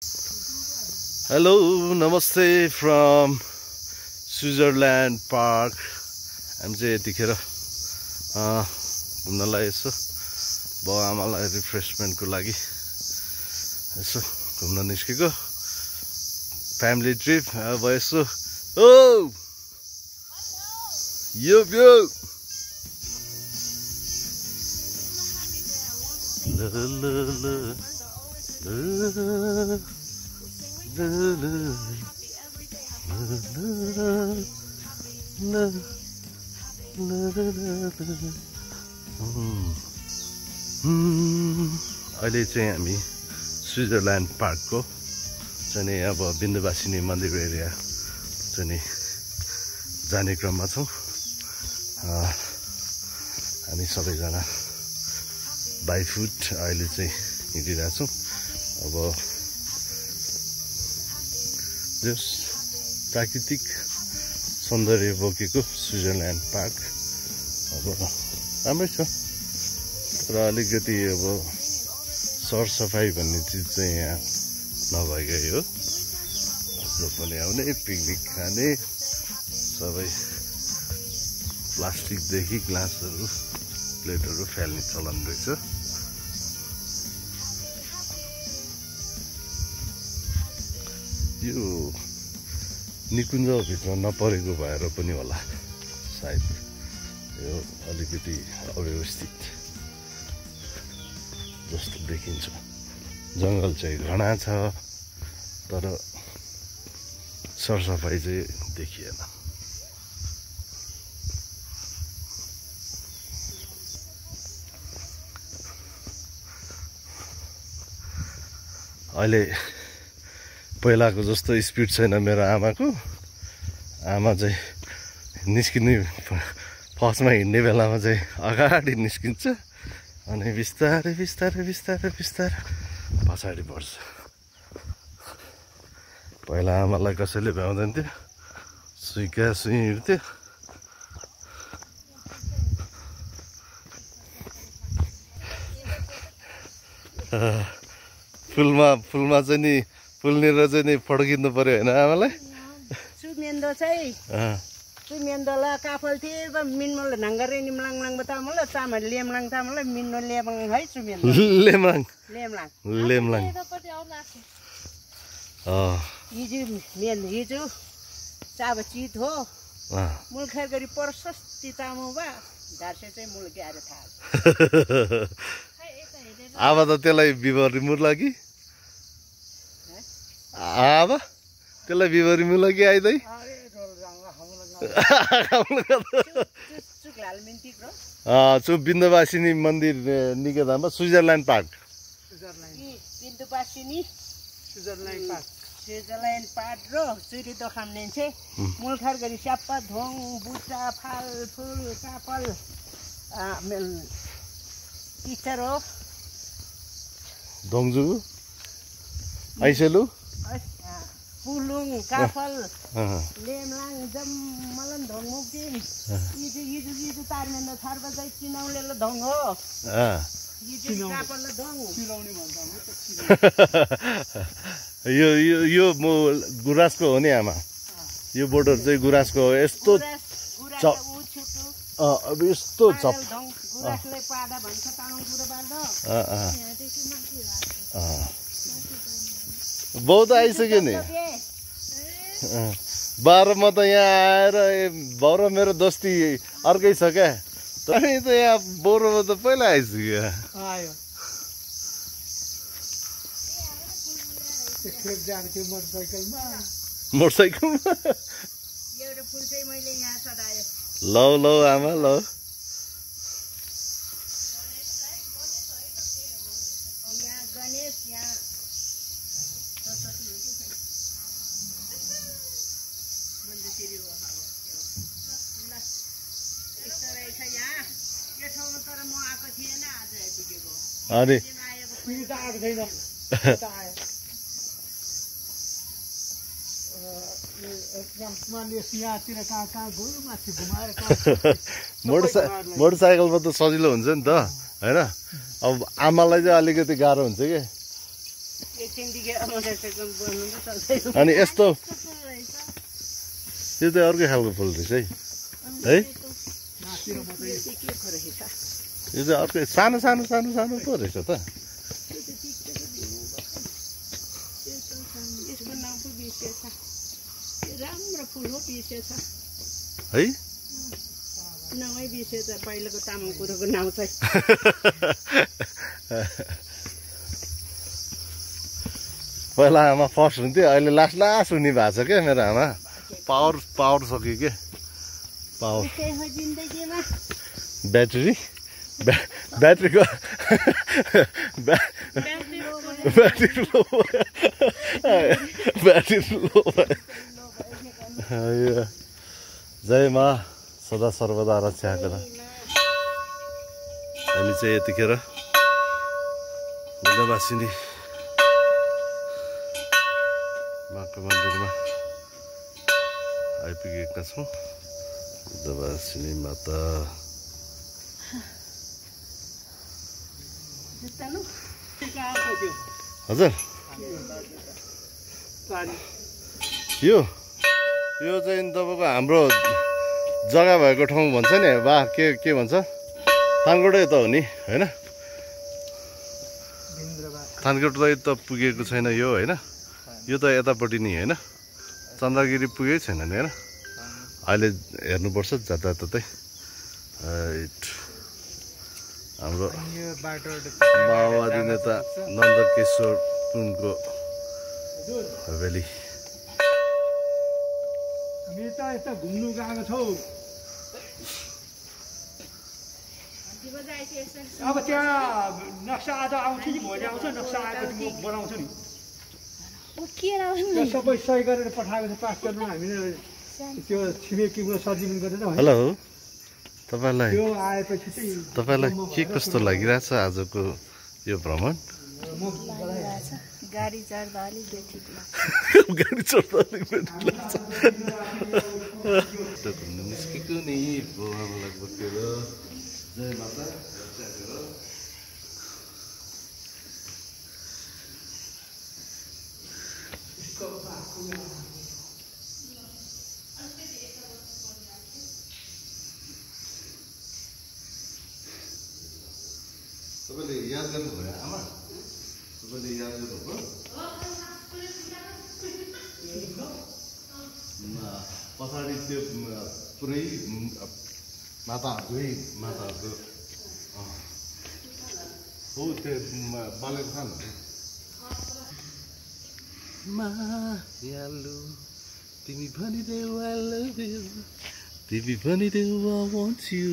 Hello, namaste from Switzerland Park. I'm चाहिँ यतिखेर घुम्नलाई यसो बाउ आमालाई रिफ्रेसमेन्टको लागि यसो घुम्न निस्केको फ्यामिली ट्रिप अब यसो ओ यो अहिले चाहिँ हामी स्विजरल्यान्ड पार्कको चाहिँ अब बिन्दुवासिनी मन्दिर एरिया चाहिँ जाने क्रममा छौँ। हामी सबैजना बाई फुट अहिले चाहिँ हिँडिरहेछौँ। अब जस प्राकृतिक सौन्दर्य बोकेको स्विजरल्यान्ड पार्क अब राम्रै छ, तर अलिकति अब सरसफाइ भन्ने चिज चाहिँ यहाँ नभएकै हो। जो पनि आउने पिकनिक खाने सबै प्लास्टिकदेखि ग्लासहरू प्लेटहरू फ्याल्ने चलन रहेछ। यो निकुञ्जभित्र नपरेको भएर पनि होला सायद यो अलिकति अव्यवस्थित जस्तो देखिन्छ। जङ्गल चाहिँ घना छ तर सरसफाइ चाहिँ देखिएन। अहिले पहिलाको जस्तो स्पिड छैन मेरो आमाको। आमा चाहिँ निस्किने फर्स्टमा हिँड्ने बेलामा चाहिँ अगाडि निस्किन्छ अनि बिस्तारै बिस्तारै बिस्तारै बिस्तारै पछाडि बढ्छ। पहिला आमालाई कसैले भ्याउँदैन थियो, सुइका सुई हिँड्थ्यो। फुलमा चाहिँ नि फुल्नेर चाहिँ नि फड्किनु पर्यो होइन आमालाई। सुमेन्दो चाहिँ सुमेन्दोला काफल थिए मिनमल ढङ्गरे निमलाङ लाङ बतामल चामल लेमलाङ चामल मिन्नो लेमलाङ है सुमेन्दो लेमलाङ लेमलाङ लेमलाङ हिजो चाब चित हो मुल खैर गरी प्रशस्ति तामु बा झारसे चाहिँ मुल के आएर थाहा अब त त्यसलाई बिबरी मुर्ला कि अब त्यसलाई बिबरी मुर्ला कि आइदै चुप बिन्दुवासिनी मन्दिर निकेतनमा स्विजरल्यान्ड पार्क बिन्दुवासिनी स्विजरल्यान्ड पार्क र चुरी दोखान नेन्छे मुलखार गरी स्याप्पा धोङ बुट्टा फाल फुल कापल टिचर हो धोङजु आइसेलु पुलुङ काफल लेमलाङ जम्मलन धोङ मुक्दिन इजु तारमेन्द छर्ब चाहिँ चिनाउले धोङ हो इजु काफल धोङ चिनाउने भन्छ। यो म गुराँसको हो नि आमा। यो बोर्डर चाहिँ गुराँसको हो। यस्तो अब यस्तो झप गुराँसले पाडा भन्छ तामाङ पुरो बाल्दो बहुत आइसक्यो नि। बाह्र म त यहाँ आएर भौर मेरो दोस्ती अर्कै छ क्या। अनि त यहाँ बोरोमा त पहिला आइसक्यो। मोटरसाइकलमा लौ लौ आमा लौ। अनि मोटरसाइकलमा त सजिलो हुन्छ नि त होइन। अब आमालाई चाहिँ अलिकति गाह्रो हुन्छ कि। एकछिन अनि यस्तो यो चाहिँ अर्कै खालको फुल रहेछ है यो चाहिँ अर्कै सानो सानो सानो सानो पो रहेछ त राम्रो फुल हो बिर्सेछ है नामै बिर्सेछ पहिलेको तामाङ कुरोको नाउँ चाहिँ पहिला आमा फर्स्ट हुन्थ्यो अहिले लास्ट लास्ट हुने भएको छ क्या मेरो आमा पावर सक्यो के पावर ब्याट्री ब्याट्रीको ब्याट्री लो जय मा सदा सर्वदा रक्षा गर हामी चाहिँ यतिखेर बुद्धवासिनी माको मन्दिरमा आइपुगेका छौँ बुद्धवासिनी माता हजुर यो चाहिँ तपाईँको हाम्रो जग्गा भएको ठाउँ भन्छ नि बा के भन्छ थानकोटै त हो नि होइन थानकोट त पुगेको छैन यो होइन यो त यतापट्टि नि होइन चन्द्रगिरी पुगेकै छैन नि होइन अहिले हेर्नुपर्छ जताततै हाम्रो माओवादी नेता नन्दकिशोर पुनको हवेली हामी त यता घुम्नु गएको छौँ अब त्यहाँ नक्सा आज आउँछ कि भोलि आउँछ नक्सा आएपछि म बनाउँछु नि सबै सही गरेर पठाएको छ पास गर्नु हामीले त्यो छिमेकीको सजिलो गरेर हेलो तपाईँलाई त्यो आएपछि चाहिँ तपाईँलाई के कस्तो लागिरहेछ आजको यो भ्रमण गाडी चढ्दा अलिक बेठी गाडी चढ्दा अलिक बेठी लाग्छ निस्केको नि बाबालाई बोकेर जय माता तपाईँले याद गर्नुभयो आमा तपाईँले याद गर्नुभयो पछाडि त्यो पुरै माताहरूको हो त्यो बालेको खान मायालु तिमी भनिदेऊ आई लभ यु तिमी भनिदेऊ आई वान्ट यु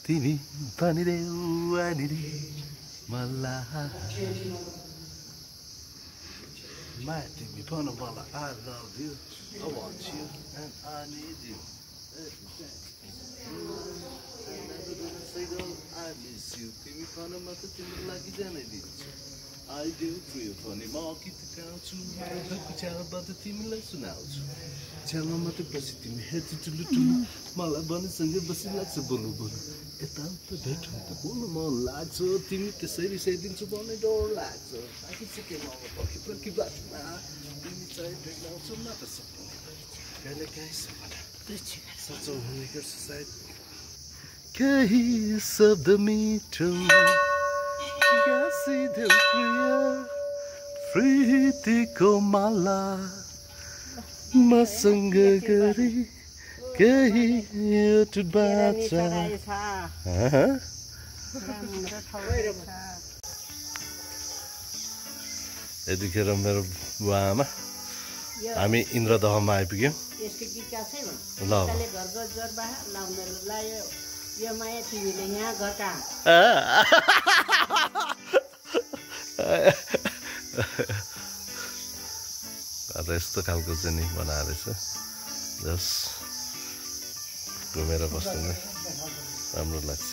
तिमी भनिदेऊ आई निड मलाई माया तिमी भन मलाई I love you I want you and I need you. I miss you. तिमी भन म त तिम्रो लागि जानै दिन्छु I do feel funny म गीत गाउँछु छ्यालबाट तिमीलाई सुनाउँछु छ्यालमा मात्रै बसी तिमी हेर्छु ठुलो ठुलो मलाई भनेसँगै बसी लाग्छ बोल्नु बोल्नु यताउता भेट त बोल्नु मन लाग्छ तिमी त्यसै रिसाइदिन्छु भन्ने डर लाग्छ आखिर सिके म पर्खी पर्खी बाटोमा तिमी चाहिँ भेट्लाउँछु म त सक्ने कहिले काहीँ सपना सचो हुने गर्छ सायद केही शब्द मिठो गाँसिदेऊ प्रिय प्रीतिको माला मसँग गरी केही अटुट बाचा यतिखेर मेरो बुवा आमा हामी इन्द्रदहमा आइपुग्यौँ ल यो माया तिमीले यहाँ घटा यस्तो खालको चाहिँ नि बनाएर रहेछ जस घुमेर बस्नु नै राम्रो लाग्छ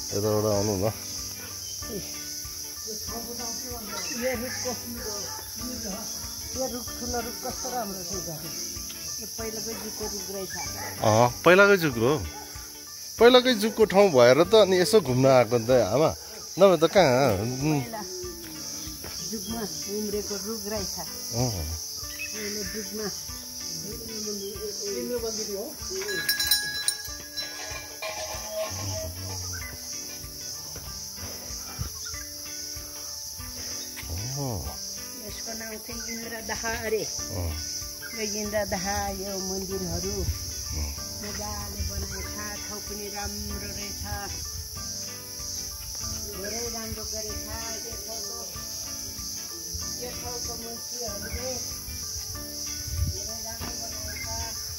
यताबाट आउनु न यो रुखको यो रुख ठुलो रुख कस्तो राम्रो छ यो पहिलाकै जुगको रुख रहेछ पहिलाकै जुग हो पहिलाकै जुगको ठाउँ भएर त अनि यसो घुम्न आएको नि त आमा नभए त कहाँ जुगमा उम्रेको रुख रहेछ जुगमा यसको नाम चाहिँ इन्द्रदाह अरे यो इन्द्रदाह यो मन्दिरहरू मजाले बनाएछ ठाउँ पनि राम्रो रहेछ धेरै राम्रो गरेछ यो ठाउँको मान्छेहरूले धेरै राम्रो बनाएछ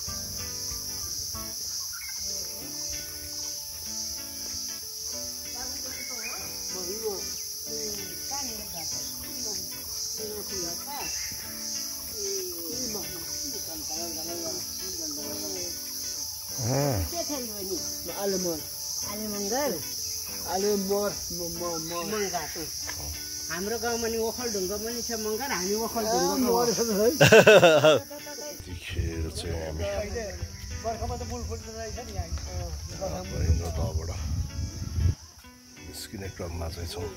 हाम्रो गाउँमा नि ओखलढुङ्गा पनि छ मङ्गर हामी ओखलढुङ्गा निस्किने क्रममा चाहिँ छौँ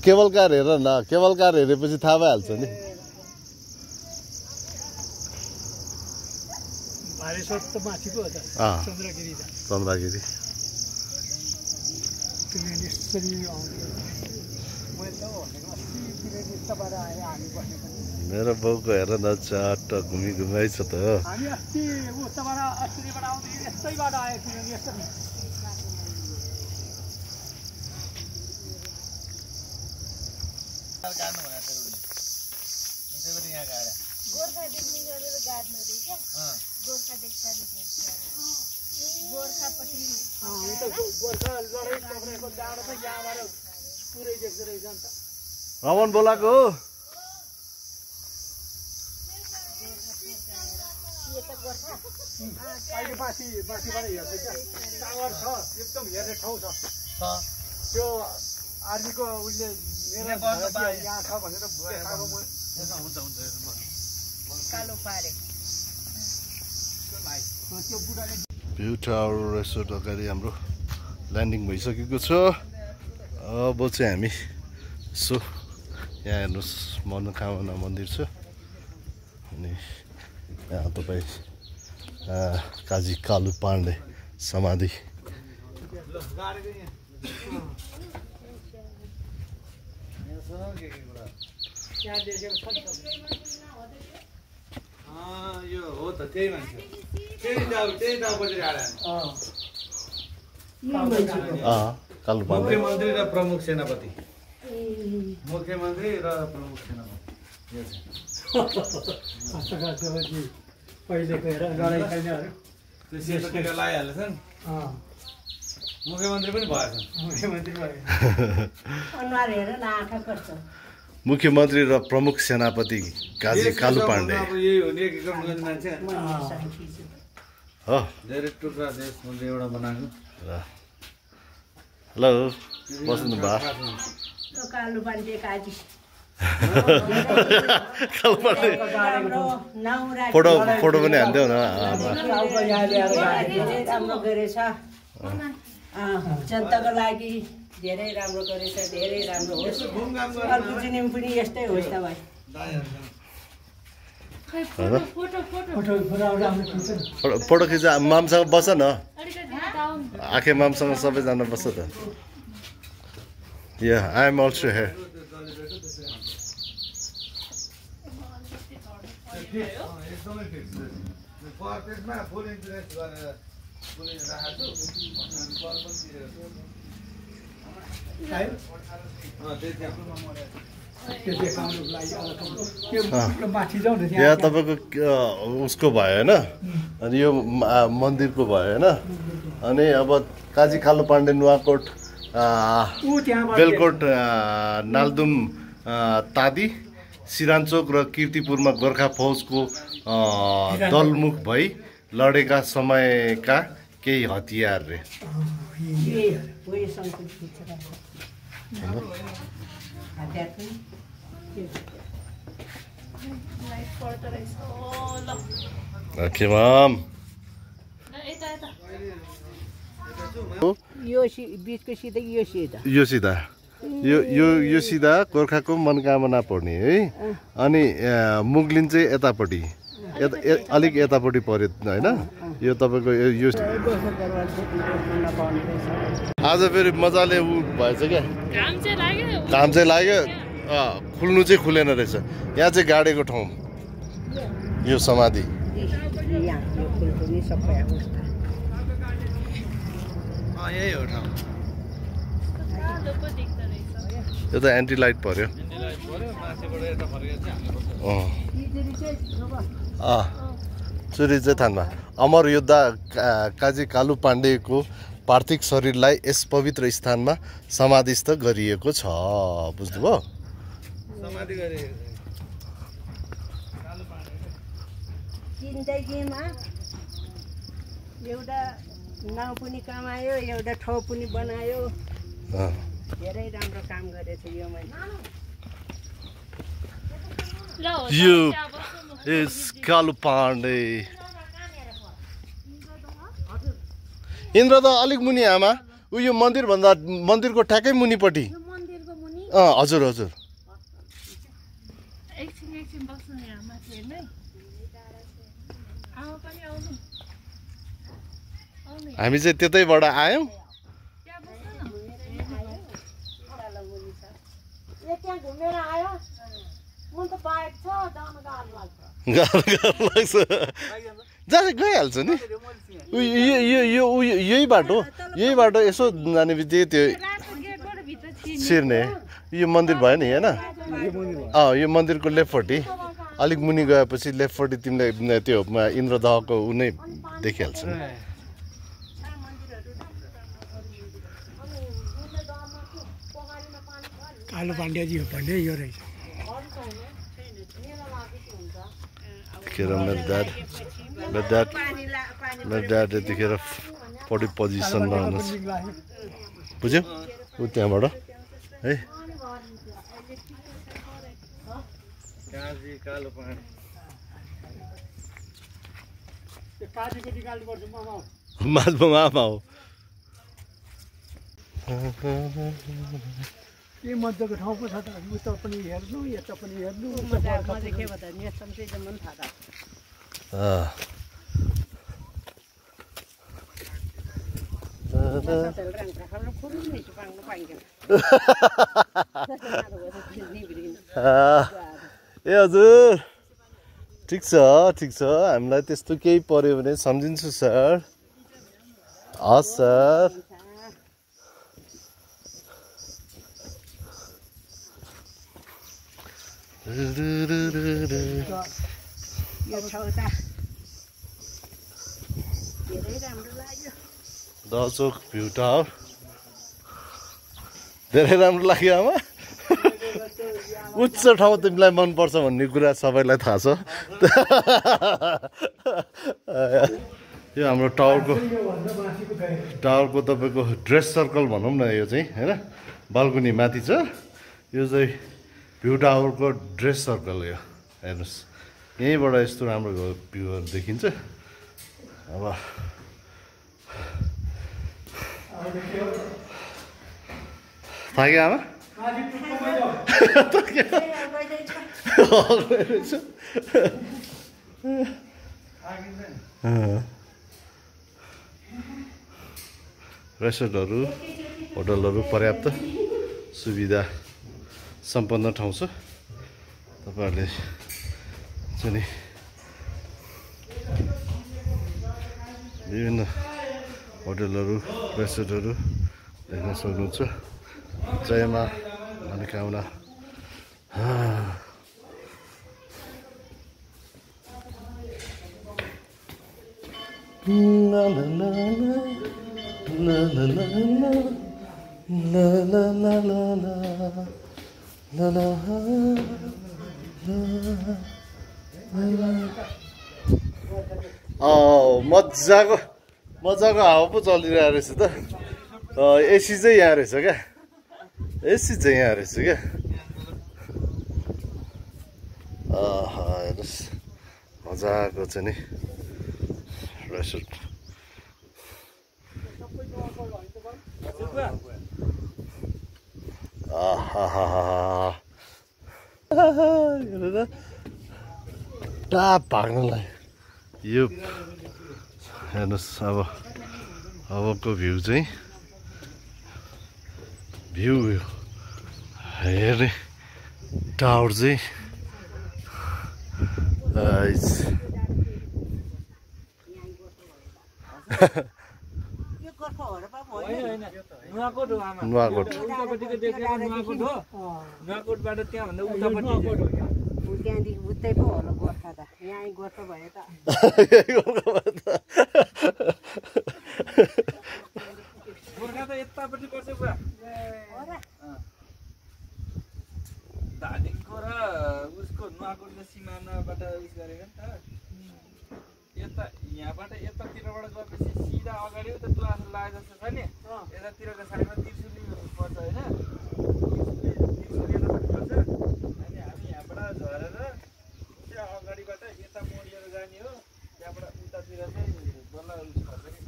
केबल कार हेर न केबल कार हेरेपछि थाहा भइहाल्छ नि चन्द्रगिरी मेरो बाउको हेर न चाट घुमी घुमाइछ त रमन बोलाको हो त्यो आर्मीको उसले यहाँ छ भनेर भ्यू टावर रेसोर्ट अगाडि हाम्रो ल्यान्डिङ भइसकेको छ अब चाहिँ हामी यसो यहाँ हेर्नुहोस् मनोकामना मन्दिर छ अनि यहाँ तपाईँ काजी कालु पाण्डे समाधि यो हो त त्यही मान्छे त्यही दाउपछि कालु पाण्डे मुख्यमन्त्री र प्रमुख सेनापति मुख्यमन्त्री र प्रमुख सेनापति पहिलेको हेर लडाइँ छैनहरू त्यो सेतो टिका लगाइहाल्छन् मुख्यमन्त्री पनि भएछन् मुख्यमन्त्री भयो अनुहार हेर न आँखा कस्तो मुख्यमन्त्री र प्रमुख सेनापति काजी कालु पाण्डे अब यही हो नि एकीकरण गर्ने मान्छे हो धेरै टुक्रा देश मैले एउटा बनाएको हेलो बस्नु भा कालु पाण्डे काजी कालु पाण्डे फोटो फोटो पनि हान्थ्यौ न राम्रो गरेछ जनताको लागि धेरै राम्रो गरेछ धेरै राम्रो होस् अर्को जिनिम पनि यस्तै होस् त भाइ फोटो खिच मामसँग बस न आखे मामसँग सबैजना बस्छ त या आई एम अल्सो हियर एकदमै फिक्स पर्फेक्टमा फुल इन्सुरेन्स गरेर कुनै राखेको यहाँ तपाईँको उसको भयो होइन अनि यो मन्दिरको भयो होइन अनि अब काजी कालु पाण्डे नुवाकोट बेलकोट नालदुम तादी सिरानचोक र कीर्तिपुरमा गोर्खा फौजको दलमुख भई लडेका समयका केही हतियार रे। ओके मम यो सिधा यो सिधा गोर्खाको मनकामना पर्ने है। अनि मुग्लिन चाहिँ यतापट्टि अलिक यतापट्टि पर्यो होइन। यो तपाईँको यो आज फेरि मजाले उ भएछ क्या, काम चाहिँ लाग्यो। खुल्नु चाहिँ खुलेन रहेछ। यहाँ चाहिँ गाडेको ठाउँ यो समाधि। यो त एन्टी लाइट पर्यो। चुरी चाहिँ थानमा अमर योद्धा काजी कालु पाण्डेको पार्थिव शरीरलाई यस पवित्र स्थानमा समाधिस्थ गरिएको छ। बुझ्नुभयो? जिन्दगीमा एउटा नाउँ पनि कमायो, एउटा ठाउँ पनि बनायो। धेरै राम्रो काम गरेछ यो मान्छे। यो इज कालु पाण्डे। इन्द्र त अलिक मुनि आमा, ऊ यो मन्दिरको ठ्याक्कै मुनिपट्टि। हजुर हजुर। हामी चाहिँ त्यतैबाट आयौँ। गाह्रो लाग्छ। जहाँ गइहाल्छ नि। यही बाटो यसो जाने बित्तिकै त्यो छिर्ने यो मन्दिर भयो नि होइन। यो मन्दिरको लेफ्टपट्टि अलिक मुनि गएपछि लेफ्टपट्टि तिमीलाई त्यो इन्द्रदहको ऊ नै देखिहाल्छ नि। कालु पाण्डेजी हो भन्ने यो रहेछ। मेरो ड्याड यतिखेर 40 पोजिसनमा हुनुहुन्छ। बुझ्यो? ऊ त्यहाँबाट है। माझमा आमा हो। यही मध्यको ठाउँ पो छ त। उता पनि हेर्नु, यता पनि हेर्नु। ए हजुर ठिक छ हामीलाई त्यस्तो केही पर्यो भने सम्झिन्छु सर। हस् सर। दहचोक भ्यू टावर धेरै राम्रो लाग्यो आमा। उच्च ठाउँ तिमीलाई मनपर्छ भन्ने कुरा सबैलाई थाहा छ। यो हाम्रो टावरको तपाईँको ड्रेस सर्कल भनौँ न। यो चाहिँ होइन बाल्कुनी माथि छ। यो चाहिँ भ्यू टावरको ड्रेस सर्कल। यो हेर्नुहोस् यहीँबाट यस्तो राम्रो भ्यूहरू देखिन्छ। अब थाक्यो आमा? रेस्टुरेन्टहरू होटलहरू पर्याप्त सुविधा सम्पन्न ठाउँ छ। तपाईँहरूले चाहिँ विभिन्न होटलहरू रेस्टुरेन्टहरू देख्न सक्नुहुन्छ। जयमा मनोकामना। मजाको हावा पो चलिरहेको रहेछ त एसी चाहिँ यहाँ रहेछ क्या एसी चाहिँ यहाँ रहेछ क्या हेर्नुहोस् मजाको छ नि रेसोर्ट टाप भाग्नलाई यो हेर्नुहोस् अबको भ्यू चाहिँ भ्यू हेर्ने टावर चाहिँ नुवाकोट नुवाकोटबाट त्यहाँभन्दा उतापट्टि त्यहाँदेखि उतै पो होला गोर्खा त यहाँ गोर्खा भयो त गोर्खा त यतापट्टि पर्छ पुरा धादिङको र उसको नुवाकोटको सिमानाबाट उस गरेको नि त यता यहाँबाट यतातिरबाट गएपछि सिधा अगाडि उता दुवास लागे जस्तो छ नि यतातिरको साइडमा त्रिशुली पर्छ होइन त्रिशुली यतापट्टि पर्छ अनि हामी यहाँबाट झरेर त्यहाँ अगाडिबाट यता मोडेर जाने हो त्यहाँबाट उतातिर चाहिँ बल्ल उस पर्छ नि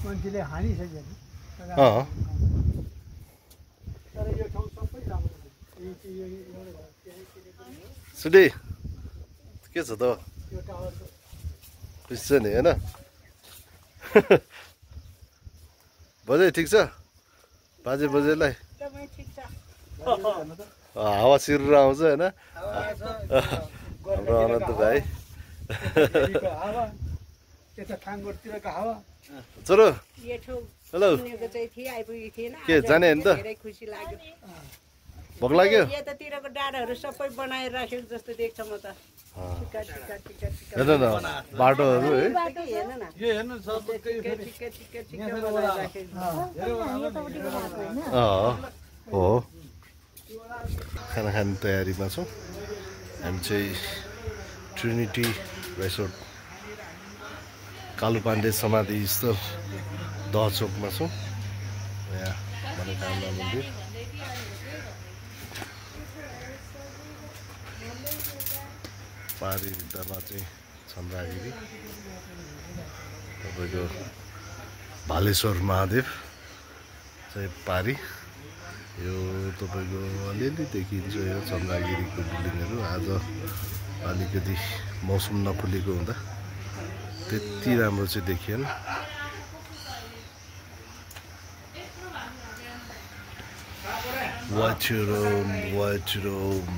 मान्छेले हानिसक्यो तर यो ठाउँ सबै राम्रो सुडी के छ त यो टावर खुसी छ नि होइन बजे ठिक छ बाजेलाई हावा सिरेर आउँछ होइन हाम्रो अनन्त भाइ हावा यता थाङगोटतिरको हावा चलो हेलो के जाने होइन त खुसी लाग्यो भोक लाग्यो यतातिरको डाँडाहरू सबै बनाएर राखेको जस्तो देख्छ म त हेर्नु न बाटोहरू है हेर्न न यो हेर्नु हो खाना खाने तयारीमा छौँ हामी चाहिँ ट्रिनिटी रेसोर्ट कालु पाण्डे समाधि स्थल दहचोकमा छौँ यहाँ मनोकामना मन्दिर पारी भित्तामा चाहिँ चन्द्रागिरी तपाईँको भालेश्वर महादेव चाहिँ पारी यो तपाईँको अलिअलि देखिन्छ यो चन्द्रागिरीको बिल्डिङहरू आज अलिकति मौसम नखुलेको हुँदा त्यति राम्रो चाहिँ देखिएन वाइट रुम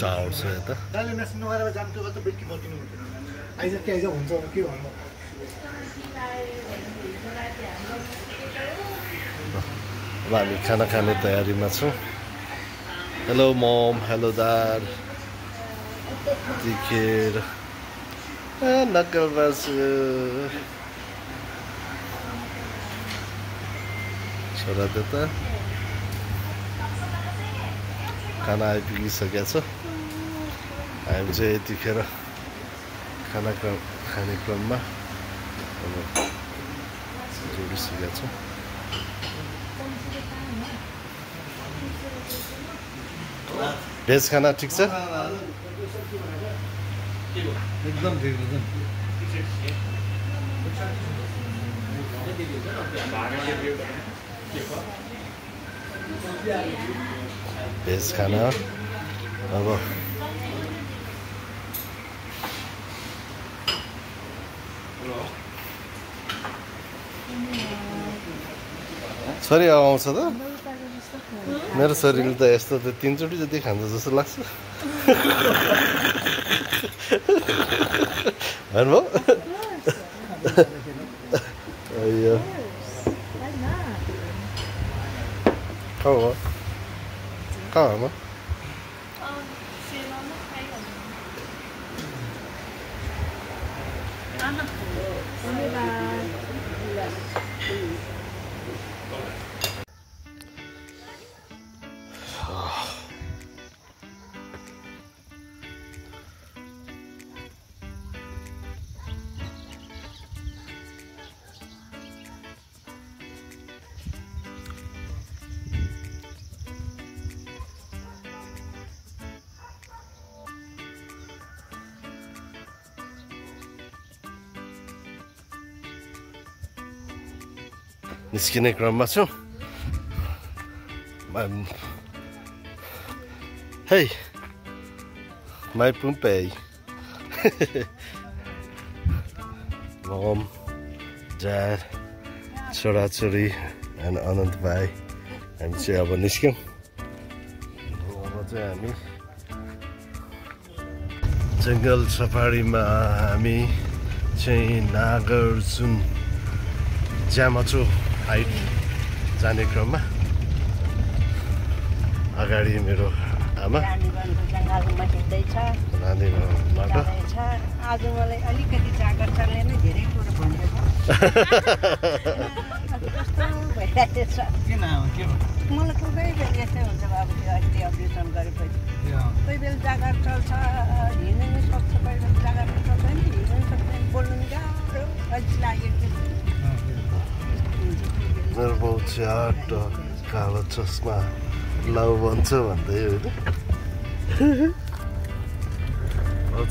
टावर छ यता अब हामी खाना खाने तयारीमा छौँ हेलो मम हेलो दार तिखेर नक्कल बस्छु छोरा त्यता खाना आइपुगिसकेको छ हामी चाहिँ यतिखेर खाना खाने क्रममा अब जोडिसकेका छौँ भेज खाना ठिक छ एकदम ठिक छ भेज खाना अब छोरी आउँछ त मेरो शरीरले त यस्तो त 3 चोटि जति खान्छ जस्तो लाग्छ हेर्नु अयो निस्किने क्रममा छौँ Hey, my Pompey. Mom, Dad, छोराछोरी and अनन्त भाइ हामी चाहिँ अब निस्क्यौँ अब चाहिँ हामी जङ्गल सफारीमा हामी चाहिँ नागार्जुन जामाचो हाइट जाने क्रममा अगाडि मेरो आमा जङ्गलमा हिँड्दैछ नानीबाट आज मलाई अलिकति जागर चल्ने नै धेरै कुरो भन्दैछ कस्तो भइरहेको छ किन के मलाई कोही बेला यस्तै हुन्छ बाबु त्यो अस्ति अपरेसन गरेपछि कोही बेला जागर चल्छ हिँड्नु नि सक्छ कोही बेला जागर पनि सक्दैन हिँड्नु पनि सक्दैन बोल्नु पनि गाह्रो अल्छी लागेको मेरो बाउ च्याट कालो चस्मा लाउ भन्छ भन्दै होइन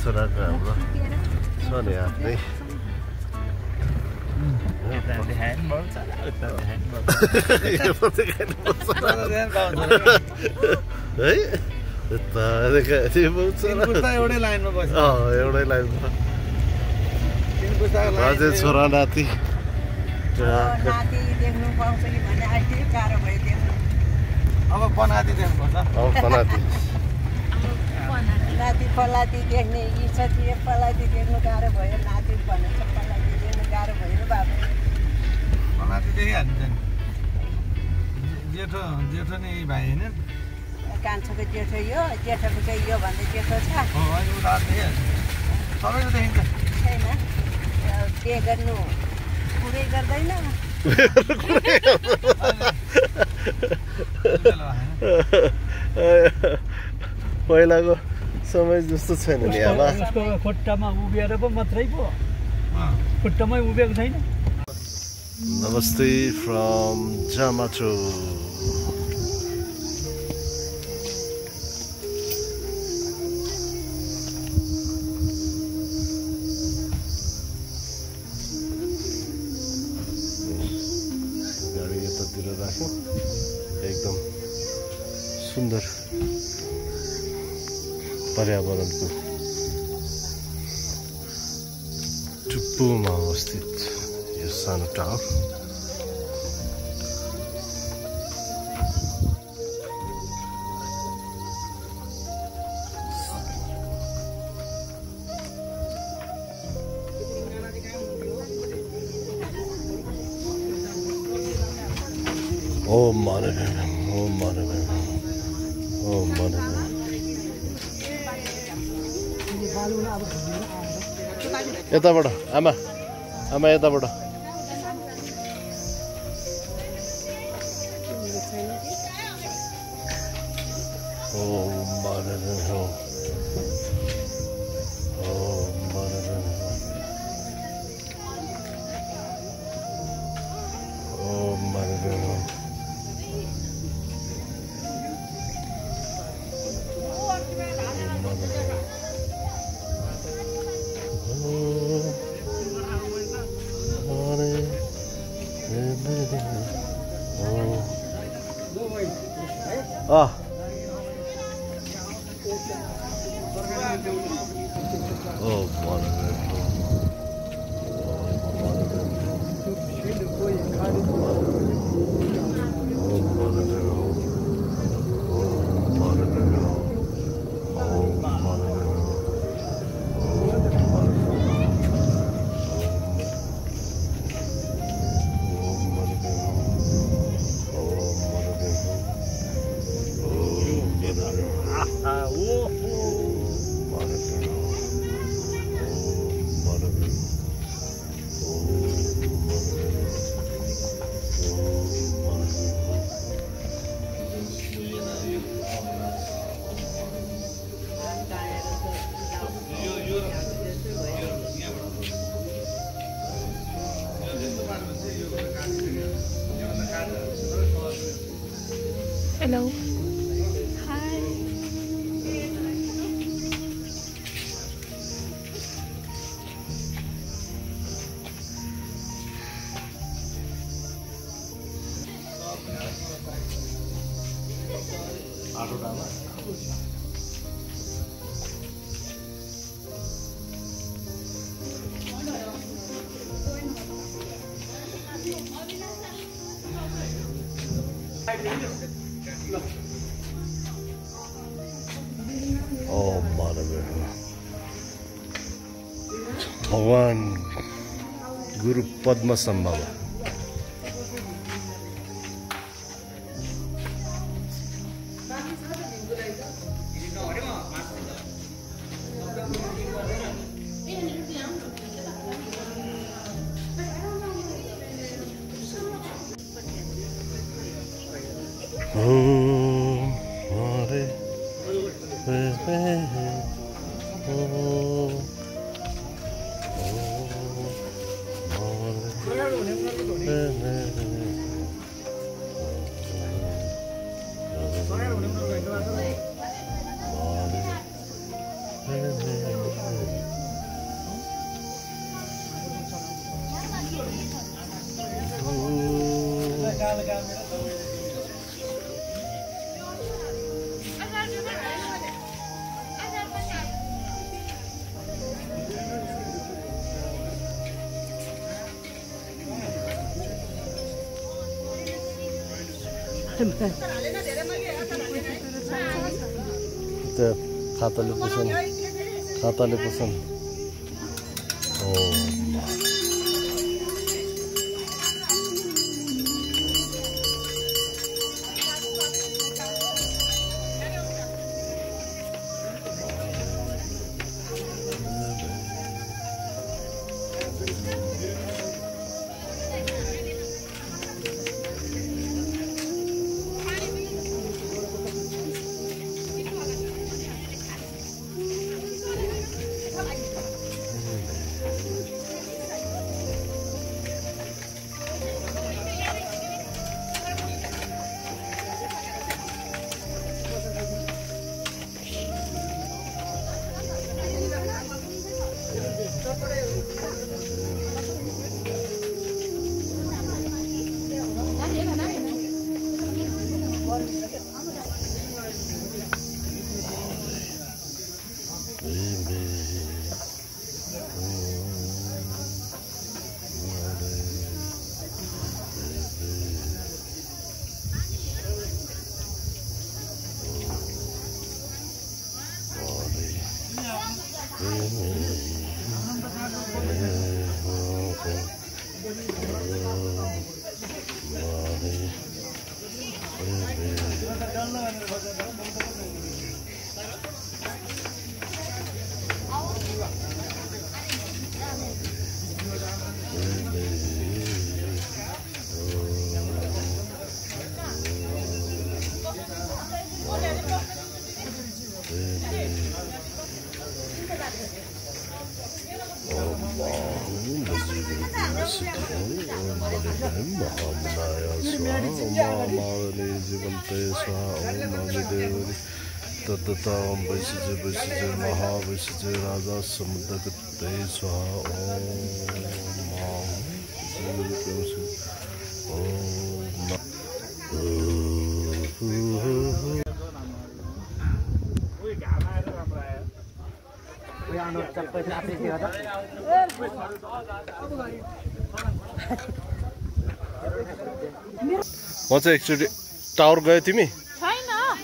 छोराको हाम्रो छ नि आफ्नै है एउटै लाइनमा बस्छ एउटै लाइनमा अझै छोरा नाति नाति देख्नु पाउँछ कि भन्ने अहिले गाह्रो भयो देख्नु अब पनाती देख्नुपर्छ नाति पलाती देख्ने इच्छा थियो पलाती देख्नु गाह्रो भयो नाति भनेर पलाती देख्नु गाह्रो भयो बाबु पनाती देखिहाल्छ नि जेठो नि भाइ होइन कान्छोको जेठो यो जेठोको चाहिँ यो भन्दा जेठो छ अहिले उता देखिहाल्छ सबैको देखिन्छ छैन के गर्नु पुरै गर्दैन पहिलाको समय जस्तो छैन नि आमा खुट्टामा उभिएर पो मात्रै पो खुट्टामै उभिएको छैन नमस्ते फ्रम जामाचो गाडी यतातिर राख्यौँ एकदम सुन्दर पर्यावरणको टुप्पोमा अवस्थित यो सानो टावर ओम मानव ओम मानव ओम मानव यताबाट आमा आमा यताबाट ओम मानव ओम मानव ओम मानव Hello. Hi. भगवान गुरु पद्म सम्भव खाताले पुछन् तत्तम वैश्य महावैश्य राजा समुद्र म चाहिँ एकचोटि टावर गयो तिमी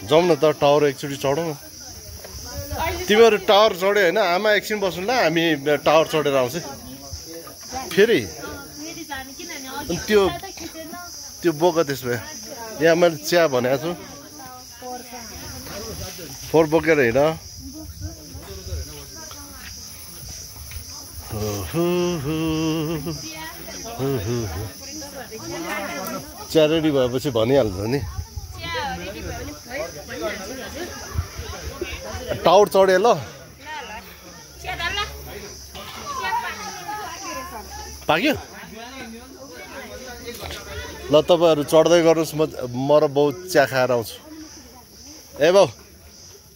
जाउँ न त टावर एकचोटि चढौँ न तिमीहरू टावर चढ्यो होइन आमा एकछिन बस्नु ल हामी टावर चढेर आउँछ फेरि अनि त्यो बोक त्यसो भए यहाँ मैले चिया भनेको छु फोहोर बोकेर हिँड चिया रेडी भएपछि भनिहाल्छ नि टावर चढे ल पाक्यो ल तपाईँहरू चढ्दै गर्नुहोस् म र बहुत चिया खाएर आउँछु ए बाउ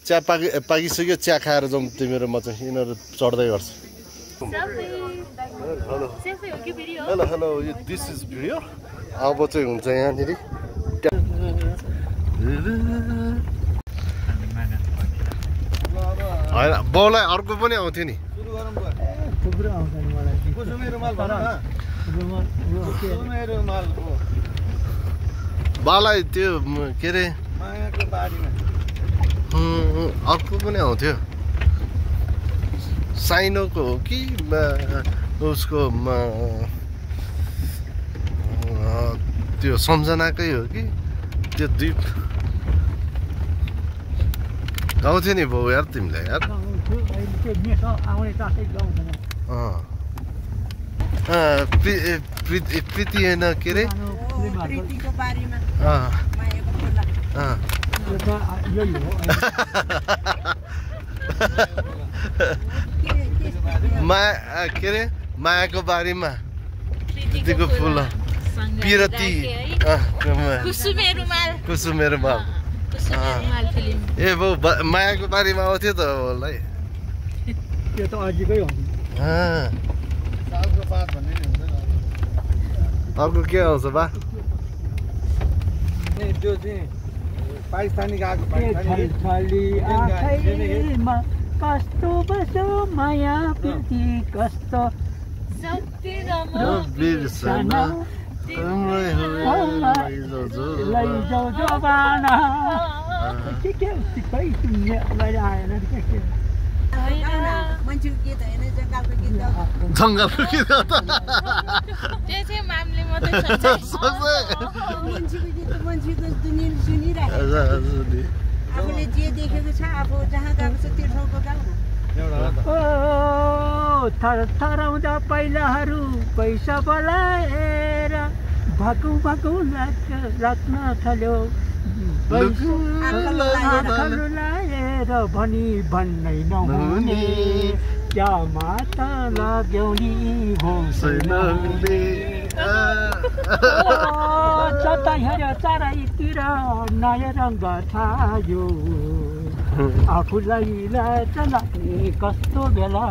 चिया पाकिसक्यो चिया खाएर जाउँ तिमीहरू म चाहिँ यिनीहरू चढ्दै गर्छु हेलो हेलो यो दिस इज भिडियो अब चाहिँ हुन्छ यहाँनिर होइन बाउलाई अर्को पनि आउँथ्यो नि बाउलाई त्यो के अरे अर्को पनि आउँथ्यो साइनोको हो कि उसको त्यो सम्झनाकै हो कि त्यो दुई गाउँथ्यो नि बाउ यार तिमीलाई यार प्रीति होइन के अरे माया के अरे मायाको बारीमा प्रीतिको फुल पिरती कुसुमे रुमाल ए बाउ मायाको बारीमा आउँथ्यो त होला है त्यो त अझिकै हो अर्को के आउँछ बा त्यो चाहिँ पाकिस्तानी गएको कस्तो बसो माया प्रीति कस्तो बिर्सना लैजाऊ जवाना के खै आएन मान्छेको गीत होइन जङ्गलको गीत जङ्गलको गीत त्यो चाहिँ मामले मात्रै मान्छेको गीत मान्छेको दुनियाँले सुनिरहेको आफूले जे देखेको छ आफू जहाँ गएको छ त्यो ठाउँको गाउँ थराउँदा पहिलाहरू पैसा बोलाएर भाकु भाकु लाग्न थाल्यो लाएर भनी भन्नै नहुने क्या माता लाग्यो नि जता हेऱ्यो चारैतिर नयाँ रङ्ग छायो आफूलाई लागे कस्तो बेला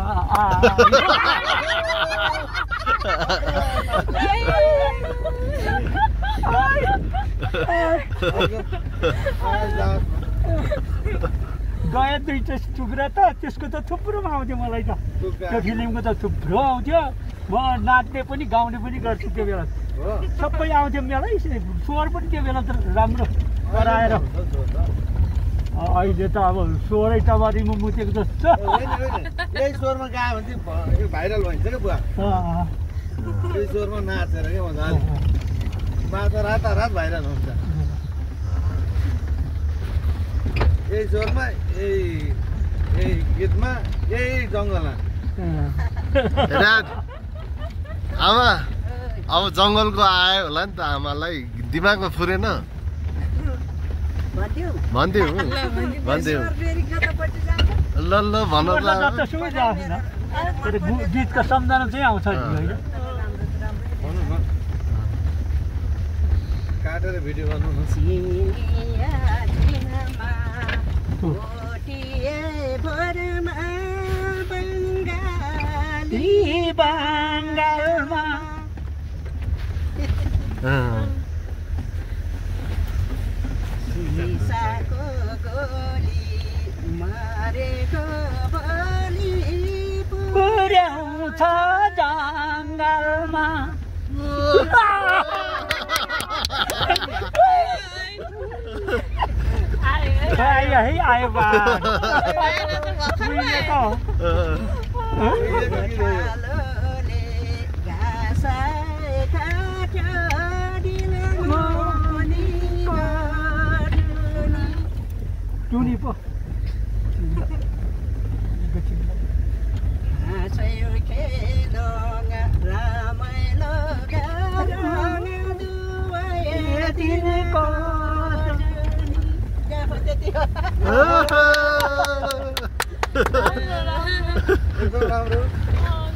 गए दुईटा टुक्रा त त्यसको त थुप्रोमा आउँथ्यो मलाई त त्यो फिल्मको त थुप्रो आउँथ्यो म नाच्ने पनि गाउने पनि गर्छु त्यो बेला सबै आउँथ्यो मेलै स्वर पनि त्यो बेला त राम्रो गराएर अहिले त अब स्वरै टमारीमा मुतेको जस्तो यही स्वरमा गायो भने चाहिँ भाइरल भइन्छ क्या बुवा यही स्वरमा नाचेर क्या मजाले त रातारात भाइरल हुन्छ यही स्वरमा यही गीतमा यही जङ्गलमा अब जङ्गलको आयो होला नि त आमालाई दिमागमा फुरेन भन्थ्यो ल भन गीतको सम्झना चाहिँ आउँछ होइन काटेर भिडियो गर्नु बङ्गालमा सिसाको गोली मारेको बलि पुर्याउँछ जङ्गलमा आयो बा टुनी पो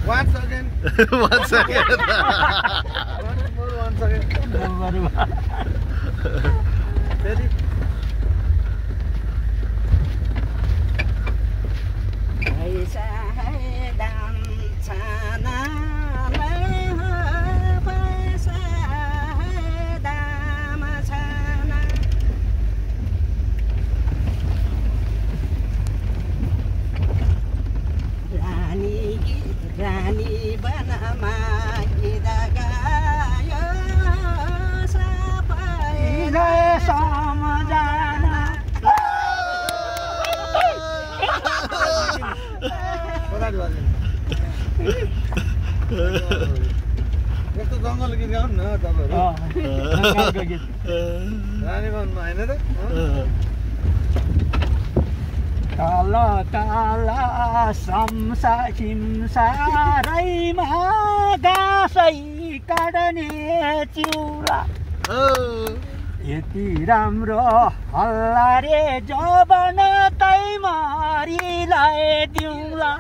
Once again. Once again. Once again. रानी बनमा गीत गायो सबै सम्झना यस्तो जङ्गल गीत गाउनु न तपाईँहरू रानी बनमा होइन त तल तल संसारैमा गासै काट्ने चिउला यति राम्रो हल्ला रे जबन तै मरिलाई दिउँला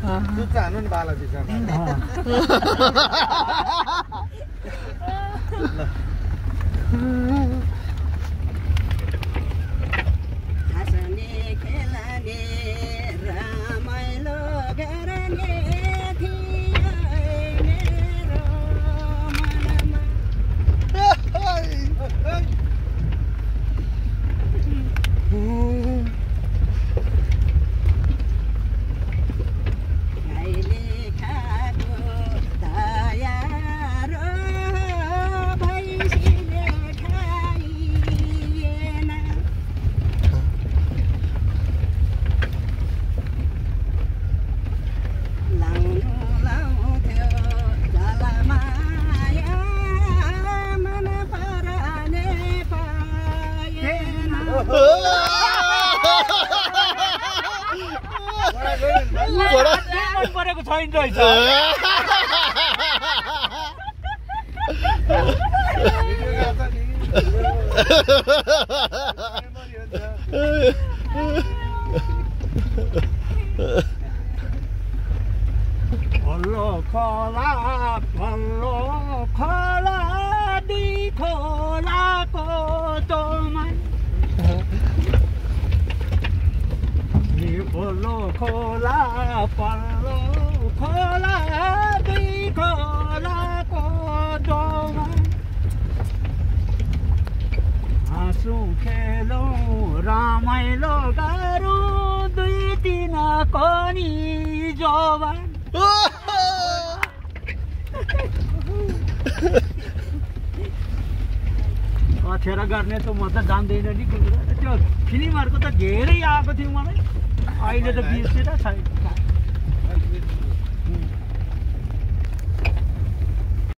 हान्नु नि बाला दिशा हाँस्ने खेल्ने रमाइलो गर्ने थियो मेरो मनमा अहिले खाएको दया र भैँसीले खाइएन लाउनु लाउँथ्यो जलमाया मन पराने पाएन परेको छैन रहेछ पल्लो खोला दुई खोलाको दोमा पल्लो खोला दुई खोलाको दोमा हाँसु खेलौँ रमाइलो गरौँ दुई तिन कोनी जवान अथेर गर्ने त म त जान्दैन नि त्यो फिल्महरूको त धेरै आएको थियो मलाई अहिले त बिर्सेर छैन